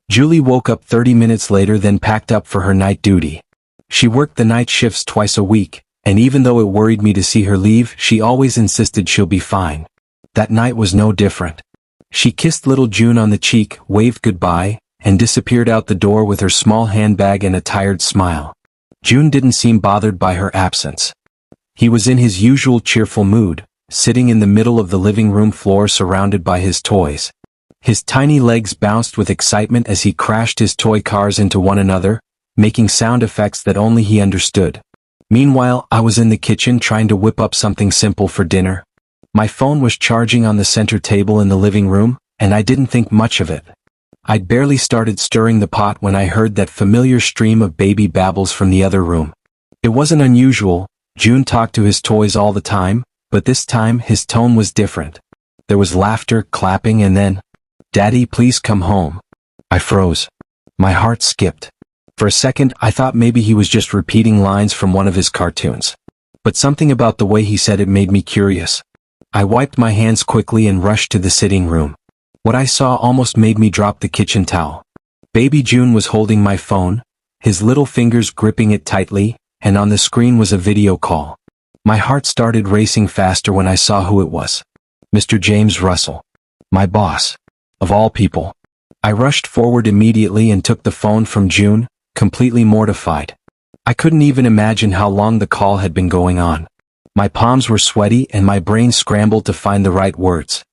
Julie woke up 30 minutes later, then packed up for her night duty. She worked the night shifts twice a week, and even though it worried me to see her leave, she always insisted she'll be fine. That night was no different. She kissed little June on the cheek, waved goodbye, and disappeared out the door with her small handbag and a tired smile. June didn't seem bothered by her absence. He was in his usual cheerful mood, sitting in the middle of the living room floor surrounded by his toys. His tiny legs bounced with excitement as he crashed his toy cars into one another, making sound effects that only he understood. Meanwhile, I was in the kitchen trying to whip up something simple for dinner. My phone was charging on the center table in the living room, and I didn't think much of it. I'd barely started stirring the pot when I heard that familiar stream of baby babbles from the other room. It wasn't unusual. June talked to his toys all the time, but this time his tone was different. There was laughter, clapping, and then, "Daddy, please come home." I froze. My heart skipped. For a second, I thought maybe he was just repeating lines from one of his cartoons. But something about the way he said it made me curious. I wiped my hands quickly and rushed to the sitting room. What I saw almost made me drop the kitchen towel. Baby June was holding my phone, his little fingers gripping it tightly, and on the screen was a video call. My heart started racing faster when I saw who it was. Mr. James Russell. My boss. Of all people. I rushed forward immediately and took the phone from June, completely mortified. I couldn't even imagine how long the call had been going on. My palms were sweaty and my brain scrambled to find the right words.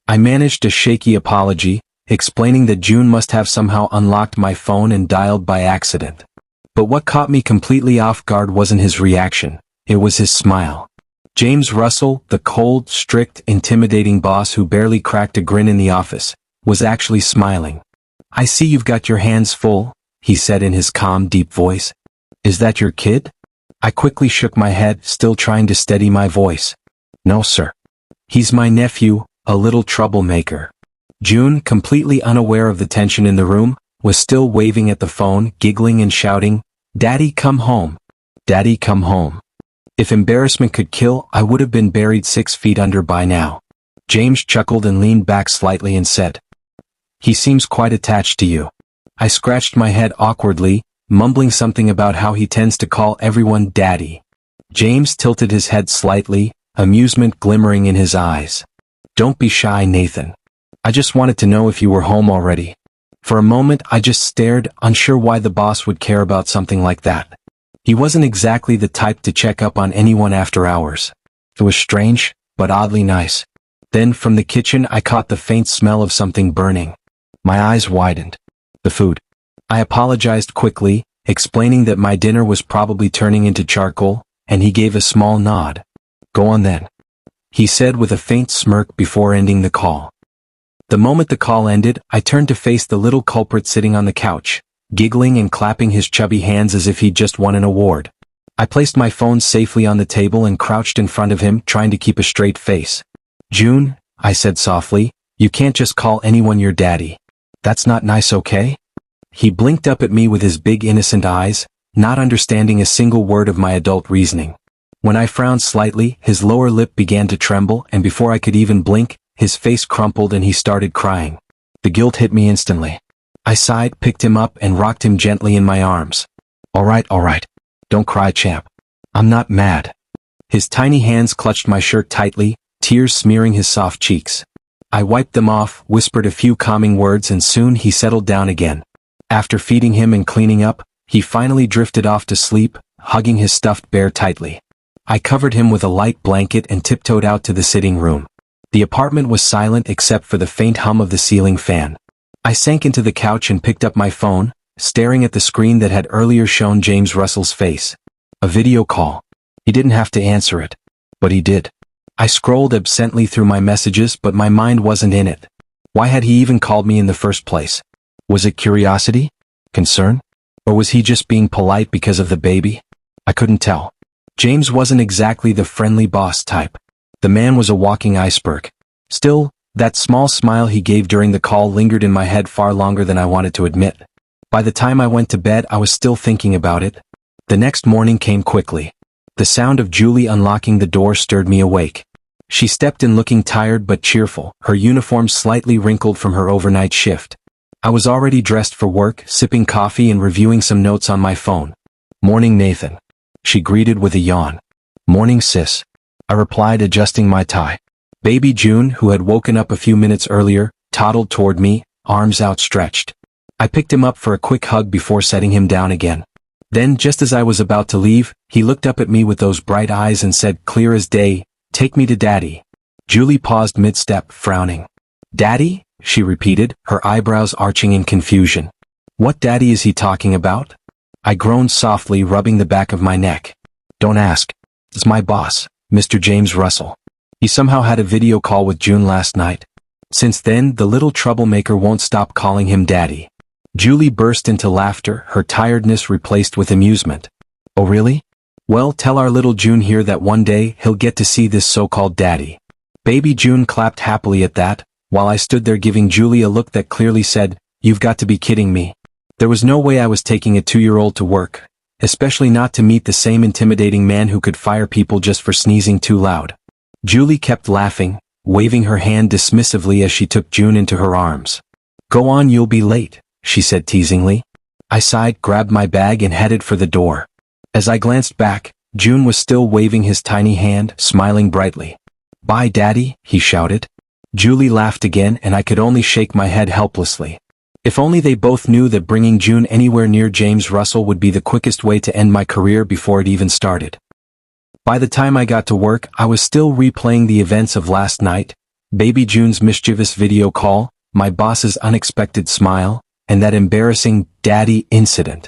I managed a shaky apology, explaining that June must have somehow unlocked my phone and dialed by accident. But what caught me completely off guard wasn't his reaction, it was his smile. James Russell, the cold, strict, intimidating boss who barely cracked a grin in the office, was actually smiling. "I see you've got your hands full," he said in his calm, deep voice. "Is that your kid?" I quickly shook my head, still trying to steady my voice. "No, sir. He's my nephew, a little troublemaker." June, completely unaware of the tension in the room, was still waving at the phone, giggling and shouting, "Daddy, come home. Daddy, come home." If embarrassment could kill, I would have been buried 6 feet under by now. James chuckled and leaned back slightly and said, "He seems quite attached to you." I scratched my head awkwardly, mumbling something about how he tends to call everyone Daddy. James tilted his head slightly, amusement glimmering in his eyes. "Don't be shy, Nathan. I just wanted to know if you were home already." For a moment I just stared, unsure why the boss would care about something like that. He wasn't exactly the type to check up on anyone after hours. It was strange, but oddly nice. Then from the kitchen I caught the faint smell of something burning. My eyes widened. The food. I apologized quickly, explaining that my dinner was probably turning into charcoal, and he gave a small nod. "Go on then," he said with a faint smirk before ending the call. The moment the call ended, I turned to face the little culprit sitting on the couch, giggling and clapping his chubby hands as if he'd just won an award. I placed my phone safely on the table and crouched in front of him, trying to keep a straight face. "June," I said softly, "you can't just call anyone your daddy. That's not nice, okay?" He blinked up at me with his big innocent eyes, not understanding a single word of my adult reasoning. When I frowned slightly, his lower lip began to tremble, and before I could even blink, his face crumpled and he started crying. The guilt hit me instantly. I sighed, picked him up, and rocked him gently in my arms. All right. Don't cry, champ. I'm not mad." His tiny hands clutched my shirt tightly, tears smearing his soft cheeks. I wiped them off, whispered a few calming words, and soon he settled down again. After feeding him and cleaning up, he finally drifted off to sleep, hugging his stuffed bear tightly. I covered him with a light blanket and tiptoed out to the sitting room. The apartment was silent except for the faint hum of the ceiling fan. I sank into the couch and picked up my phone, staring at the screen that had earlier shown James Russell's face. A video call. He didn't have to answer it. But he did. I scrolled absently through my messages, but my mind wasn't in it. Why had he even called me in the first place? Was it curiosity? Concern? Or was he just being polite because of the baby? I couldn't tell. James wasn't exactly the friendly boss type. The man was a walking iceberg. Still, that small smile he gave during the call lingered in my head far longer than I wanted to admit. By the time I went to bed, I was still thinking about it. The next morning came quickly. The sound of Julie unlocking the door stirred me awake. She stepped in looking tired but cheerful, her uniform slightly wrinkled from her overnight shift. I was already dressed for work, sipping coffee and reviewing some notes on my phone. "Morning, Nathan," she greeted with a yawn. "Morning, sis," I replied, adjusting my tie. Baby June, who had woken up a few minutes earlier, toddled toward me, arms outstretched. I picked him up for a quick hug before setting him down again. Then, just as I was about to leave, he looked up at me with those bright eyes and said, clear as day, "Take me to Daddy." Julie paused mid-step, frowning. "Daddy?" she repeated, her eyebrows arching in confusion. "What daddy is he talking about?" I groaned softly, rubbing the back of my neck. "Don't ask. It's my boss, Mr. James Russell. He somehow had a video call with June last night. Since then, the little troublemaker won't stop calling him Daddy." Julie burst into laughter, her tiredness replaced with amusement. "Oh really? Well, tell our little June here that one day he'll get to see this so-called daddy." Baby June clapped happily at that, while I stood there giving Julie a look that clearly said, "You've got to be kidding me." There was no way I was taking a 2-year-old to work, especially not to meet the same intimidating man who could fire people just for sneezing too loud. Julie kept laughing, waving her hand dismissively as she took June into her arms. "Go on, you'll be late," she said teasingly. I sighed, grabbed my bag and headed for the door. As I glanced back, June was still waving his tiny hand, smiling brightly. "Bye, Daddy," he shouted. Julie laughed again and I could only shake my head helplessly. If only they both knew that bringing June anywhere near James Russell would be the quickest way to end my career before it even started. By the time I got to work, I was still replaying the events of last night, Baby June's mischievous video call, my boss's unexpected smile, and that embarrassing "Daddy" incident.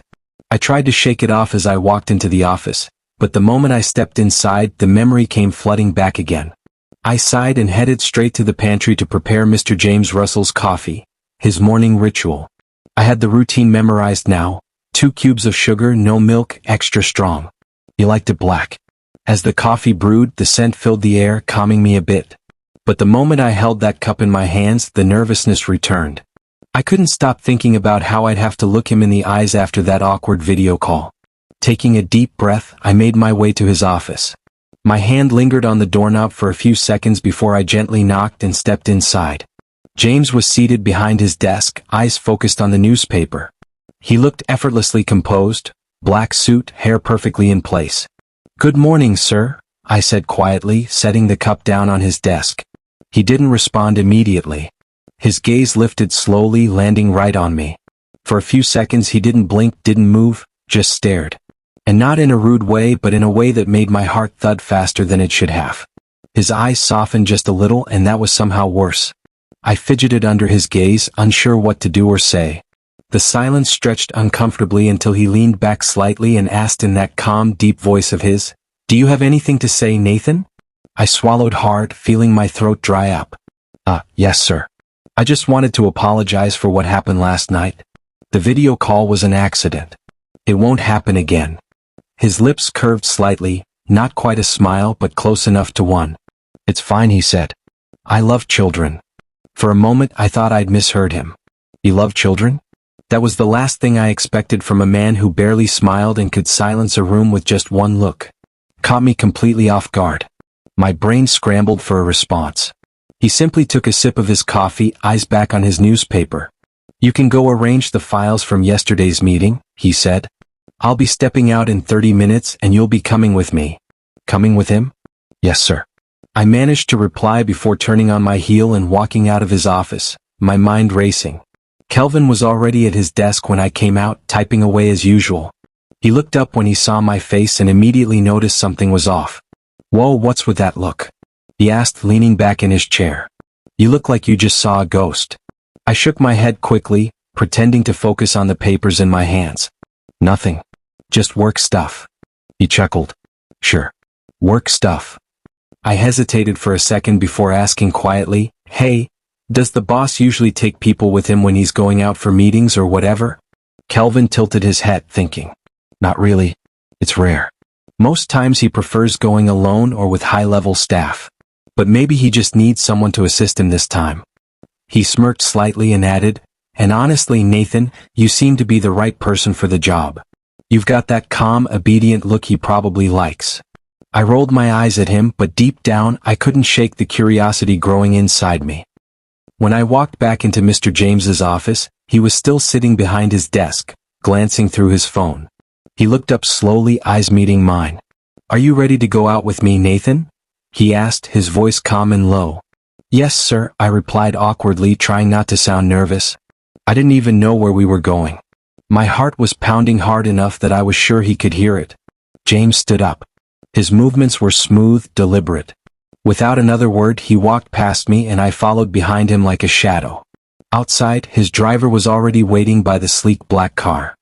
I tried to shake it off as I walked into the office, but the moment I stepped inside, the memory came flooding back again. I sighed and headed straight to the pantry to prepare Mr. James Russell's coffee, his morning ritual. I had the routine memorized now: 2 cubes of sugar, no milk, extra strong. He liked it black. As the coffee brewed, the scent filled the air, calming me a bit. But the moment I held that cup in my hands, the nervousness returned. I couldn't stop thinking about how I'd have to look him in the eyes after that awkward video call. Taking a deep breath, I made my way to his office. My hand lingered on the doorknob for a few seconds before I gently knocked and stepped inside. James was seated behind his desk, eyes focused on the newspaper. He looked effortlessly composed, black suit, hair perfectly in place. "Good morning, sir," I said quietly, setting the cup down on his desk. He didn't respond immediately. His gaze lifted slowly, landing right on me. For a few seconds he didn't blink, didn't move, just stared. And not in a rude way, but in a way that made my heart thud faster than it should have. His eyes softened just a little, and that was somehow worse. I fidgeted under his gaze, unsure what to do or say. The silence stretched uncomfortably until he leaned back slightly and asked in that calm, deep voice of his, "Do you have anything to say, Nathan?" I swallowed hard, feeling my throat dry up. Yes, sir. I just wanted to apologize for what happened last night. The video call was an accident. It won't happen again." His lips curved slightly, not quite a smile but close enough to one. "It's fine," he said. "I love children." For a moment I thought I'd misheard him. He loved children? That was the last thing I expected from a man who barely smiled and could silence a room with just one look. Caught me completely off guard. My brain scrambled for a response. He simply took a sip of his coffee, eyes back on his newspaper. "You can go arrange the files from yesterday's meeting," he said. "I'll be stepping out in 30 minutes and you'll be coming with me." "Coming with him?" "Yes, sir." I managed to reply before turning on my heel and walking out of his office, my mind racing. Kelvin was already at his desk when I came out, typing away as usual. He looked up when he saw my face and immediately noticed something was off. "Whoa, what's with that look?" he asked, leaning back in his chair. "You look like you just saw a ghost." I shook my head quickly, pretending to focus on the papers in my hands. "Nothing. Just work stuff." He chuckled. "Sure. Work stuff." I hesitated for a second before asking quietly, "Hey, does the boss usually take people with him when he's going out for meetings or whatever?" Kelvin tilted his head, thinking. "Not really. It's rare. Most times he prefers going alone or with high-level staff. But maybe he just needs someone to assist him this time." He smirked slightly and added, "And honestly, Nathan, you seem to be the right person for the job. You've got that calm, obedient look he probably likes." I rolled my eyes at him, but deep down I couldn't shake the curiosity growing inside me. When I walked back into Mr. James's office, He was still sitting behind his desk, glancing through his phone. He looked up slowly, eyes meeting mine. "Are you ready to go out with me, Nathan?" he asked, his voice calm and low. "Yes, sir," I replied awkwardly, trying not to sound nervous. I didn't even know where we were going. My heart was pounding hard enough that I was sure he could hear it. James stood up. His movements were smooth, deliberate. Without another word, he walked past me and I followed behind him like a shadow. Outside, his driver was already waiting by the sleek black car.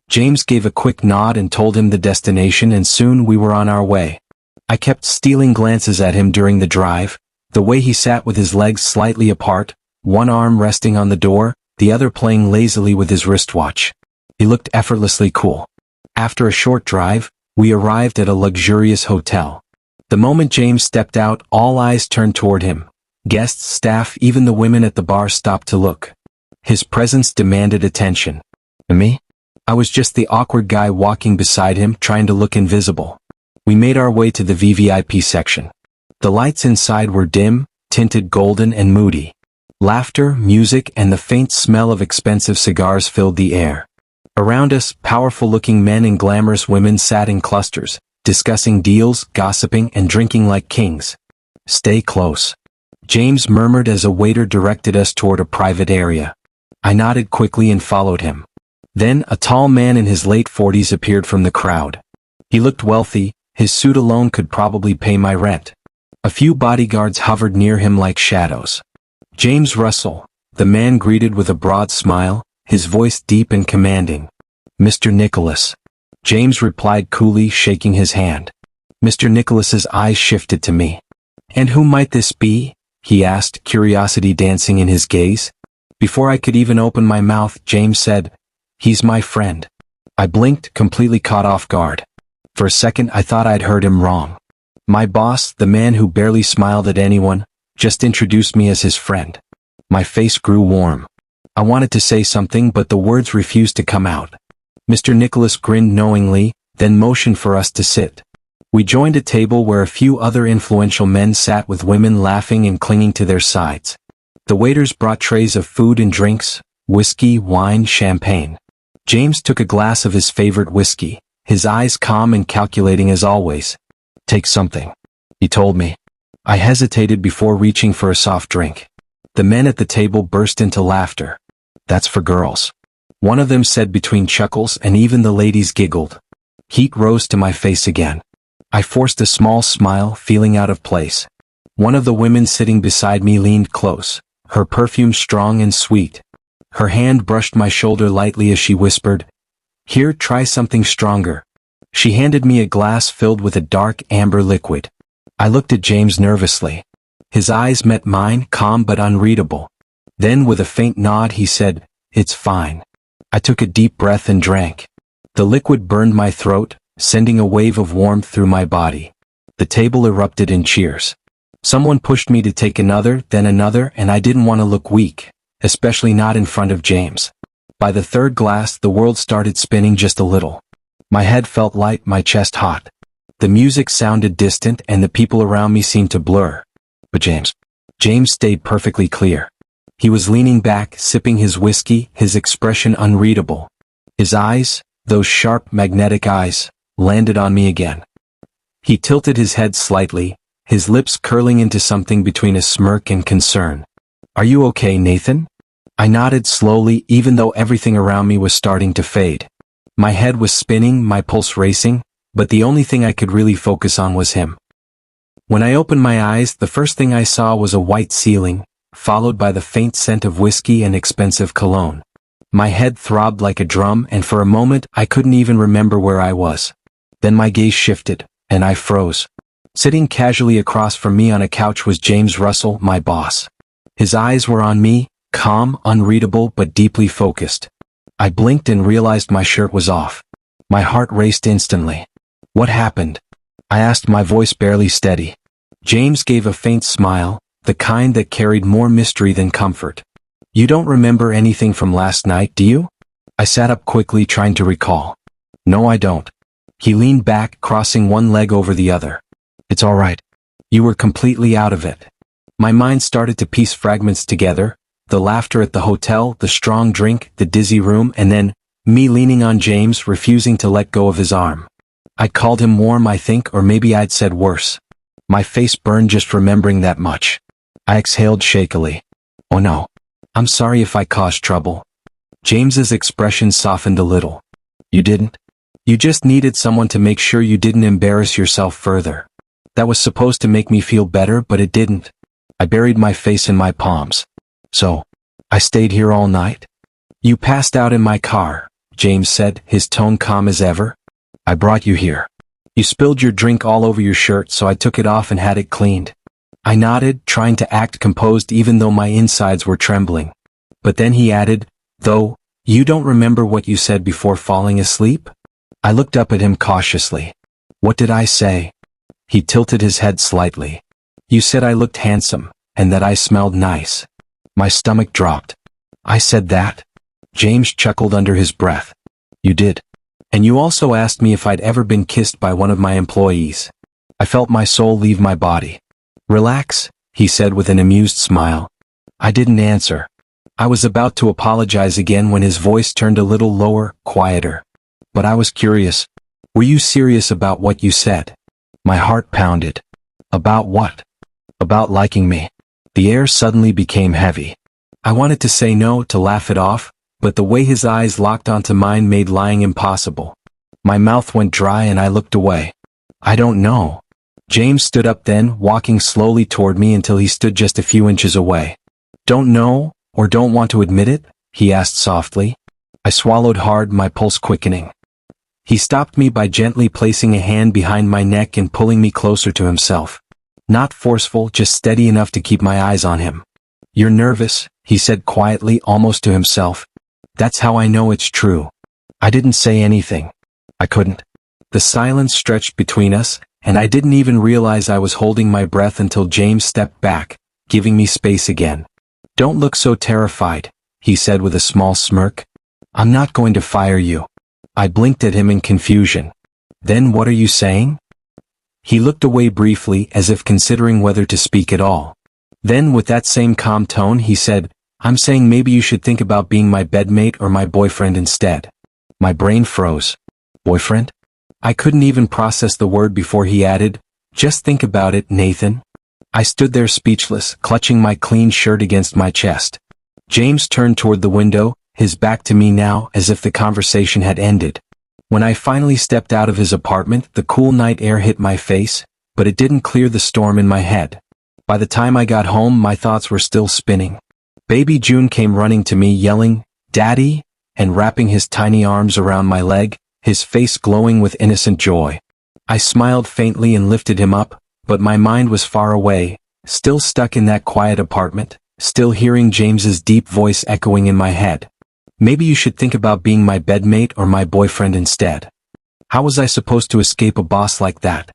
James gave a quick nod and told him the destination, and soon we were on our way. I kept stealing glances at him during the drive, the way he sat with his legs slightly apart, one arm resting on the door, the other playing lazily with his wristwatch. He looked effortlessly cool. After a short drive, we arrived at a luxurious hotel. The moment James stepped out, all eyes turned toward him. Guests, staff, even the women at the bar stopped to look. His presence demanded attention. And me? I was just the awkward guy walking beside him, trying to look invisible. We made our way to the VVIP section. The lights inside were dim, tinted golden and moody. Laughter, music, and the faint smell of expensive cigars filled the air. Around us, powerful-looking men and glamorous women sat in clusters, discussing deals, gossiping, and drinking like kings. "Stay close," James murmured as a waiter directed us toward a private area. I nodded quickly and followed him. Then, a tall man in his late 40s appeared from the crowd. He looked wealthy, his suit alone could probably pay my rent. A few bodyguards hovered near him like shadows. "James Russell," the man greeted with a broad smile, his voice deep and commanding. "Mr. Nicholas." James replied coolly, shaking his hand. Mr. Nicholas's eyes shifted to me. "And who might this be?" he asked, curiosity dancing in his gaze. Before I could even open my mouth, James said, "He's my friend." I blinked, completely caught off guard. For a second I thought I'd heard him wrong. My boss, the man who barely smiled at anyone, just introduced me as his friend. My face grew warm. I wanted to say something, but the words refused to come out. Mr. Nicholas grinned knowingly, then motioned for us to sit. We joined a table where a few other influential men sat with women laughing and clinging to their sides. The waiters brought trays of food and drinks, whiskey, wine, champagne. James took a glass of his favorite whiskey, his eyes calm and calculating as always. "Take something," he told me. I hesitated before reaching for a soft drink. The men at the table burst into laughter. "That's for girls," one of them said between chuckles, and even the ladies giggled. Heat rose to my face again. I forced a small smile, feeling out of place. One of the women sitting beside me leaned close, her perfume strong and sweet. Her hand brushed my shoulder lightly as she whispered, "Here, try something stronger." She handed me a glass filled with a dark amber liquid. I looked at James nervously. His eyes met mine, calm but unreadable. Then with a faint nod he said, "It's fine." I took a deep breath and drank. The liquid burned my throat, sending a wave of warmth through my body. The table erupted in cheers. Someone pushed me to take another, then another, and I didn't want to look weak, especially not in front of James. By the third glass, the world started spinning just a little. My head felt light, my chest hot. The music sounded distant and the people around me seemed to blur. But James stayed perfectly clear. He was leaning back, sipping his whiskey, his expression unreadable. His eyes, those sharp, magnetic eyes, landed on me again. He tilted his head slightly, his lips curling into something between a smirk and concern. "Are you okay, Nathan?" I nodded slowly, even though everything around me was starting to fade. My head was spinning, my pulse racing, but the only thing I could really focus on was him. When I opened my eyes, the first thing I saw was a white ceiling, followed by the faint scent of whiskey and expensive cologne. My head throbbed like a drum, and for a moment I couldn't even remember where I was. Then my gaze shifted, and I froze. Sitting casually across from me on a couch was James Russell, my boss. His eyes were on me, calm, unreadable, but deeply focused. I blinked and realized my shirt was off. My heart raced instantly. "What happened?" I asked, my voice barely steady. James gave a faint smile, the kind that carried more mystery than comfort. "You don't remember anything from last night, do you?" I sat up quickly, trying to recall. "No, I don't." He leaned back, crossing one leg over the other. "It's all right. You were completely out of it." My mind started to piece fragments together, The laughter at the hotel, the strong drink, the dizzy room, and then, me leaning on James, refusing to let go of his arm. I'd called him warm, I think, or maybe I'd said worse. My face burned just remembering that much. I exhaled shakily. Oh no. I'm sorry if I caused trouble. James's expression softened a little. You didn't? You just needed someone to make sure you didn't embarrass yourself further. That was supposed to make me feel better, but it didn't. I buried my face in my palms. So, I stayed here all night? You passed out in my car, James said, his tone calm as ever. I brought you here. You spilled your drink all over your shirt, so I took it off and had it cleaned. I nodded, trying to act composed even though my insides were trembling. But then he added, though, you don't remember what you said before falling asleep? I looked up at him cautiously. What did I say? He tilted his head slightly. You said I looked handsome, and that I smelled nice. My stomach dropped. I said that? James chuckled under his breath. You did. And you also asked me if I'd ever been kissed by one of my employees. I felt my soul leave my body. Relax, he said with an amused smile. I didn't answer. I was about to apologize again when his voice turned a little lower, quieter. But I was curious. Were you serious about what you said? My heart pounded. About what? About liking me. The air suddenly became heavy. I wanted to say no, to laugh it off, but the way his eyes locked onto mine made lying impossible. My mouth went dry and I looked away. I don't know. James stood up then, walking slowly toward me until he stood just a few inches away. Don't know, or don't want to admit it? He asked softly. I swallowed hard, my pulse quickening. He stopped me by gently placing a hand behind my neck and pulling me closer to himself. Not forceful, just steady enough to keep my eyes on him. You're nervous, he said quietly, almost to himself. That's how I know it's true. I didn't say anything. I couldn't. The silence stretched between us, and I didn't even realize I was holding my breath until James stepped back, giving me space again. Don't look so terrified, he said with a small smirk. I'm not going to fire you. I blinked at him in confusion. Then what are you saying? He looked away briefly as if considering whether to speak at all. Then with that same calm tone he said, I'm saying maybe you should think about being my bedmate or my boyfriend instead. My brain froze. Boyfriend? I couldn't even process the word before he added, just think about it, Nathan. I stood there speechless, clutching my clean shirt against my chest. James turned toward the window, his back to me now, as if the conversation had ended. When I finally stepped out of his apartment, the cool night air hit my face, but it didn't clear the storm in my head. By the time I got home, my thoughts were still spinning. Baby June came running to me, yelling, Daddy, and wrapping his tiny arms around my leg, his face glowing with innocent joy. I smiled faintly and lifted him up, but my mind was far away, still stuck in that quiet apartment, still hearing James's deep voice echoing in my head. Maybe you should think about being my bedmate or my boyfriend instead. How was I supposed to escape a boss like that?